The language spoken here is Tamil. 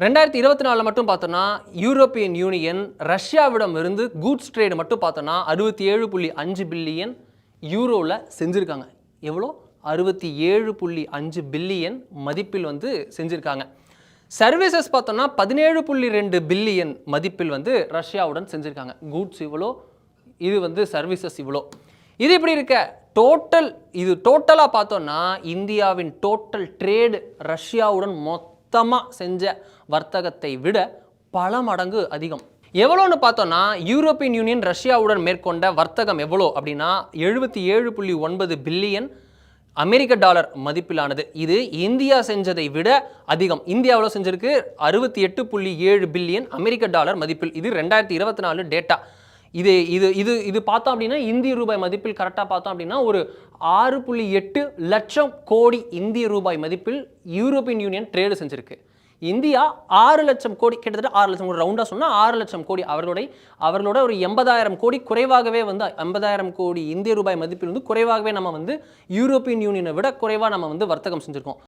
2024 மட்டும் பார்த்தோம்னா யூரோப்பியன் யூனியன் ரஷ்யாவிடம் இருந்து கூட்ஸ் ட்ரேடு மட்டும் பார்த்தோம்னா 67.5 பில்லியன் யூரோவில் செஞ்சுருக்காங்க. எவ்வளோ? 67.5 பில்லியன் மதிப்பில் வந்து செஞ்சுருக்காங்க. சர்வீசஸ் பார்த்தோம்னா 17.2 பில்லியன் மதிப்பில் வந்து ரஷ்யாவுடன் செஞ்சுருக்காங்க. கூட்ஸ் இவ்வளோ, இது வந்து சர்வீசஸ் இவ்வளோ. இது இப்படி இருக்க டோட்டலாக பார்த்தோம்னா இந்தியாவின் டோட்டல் ட்ரேடு ரஷ்யாவுடன் மொத்தமாக செஞ்ச வர்த்தகத்தை விட பல மடங்கு அதிகம். எவ்வளோன்னு பார்த்தோம்னா யூரோப்பியன் யூனியன் ரஷ்யாவுடன் மேற்கொண்ட வர்த்தகம் எவ்வளோ அப்படின்னா 77.9 பில்லியன் அமெரிக்க டாலர் மதிப்பிலானது. இது இந்தியா செஞ்சதை விட அதிகம். இந்தியா எவ்வளோ செஞ்சிருக்கு? 68.7 பில்லியன் அமெரிக்க டாலர் மதிப்பில். இது 2024 டேட்டா. இது பார்த்தோம் அப்படின்னா இந்திய ரூபாய் மதிப்பில் கரெக்டாக பார்த்தோம் அப்படின்னா ஒரு 6.8 லட்சம் கோடி இந்திய ரூபாய் மதிப்பில் யூரோப்பியன் யூனியன் ட்ரேடு செஞ்சிருக்கு. இந்தியா 6 லட்சம் கோடி, கிட்டத்தட்ட 6 லட்சம் கோடி, ரவுண்டாக சொன்னால் 6 லட்சம் கோடி, அவர்களோட ஒரு 80,000 கோடி குறைவாகவே வந்து 50,000 கோடி இந்திய ரூபாய் மதிப்பில் வந்து குறைவாகவே நம்ம வந்து யூரோப்பியன் யூனியனை விட குறைவாக நம்ம வந்து வர்த்தகம் செஞ்சுருக்கோம்.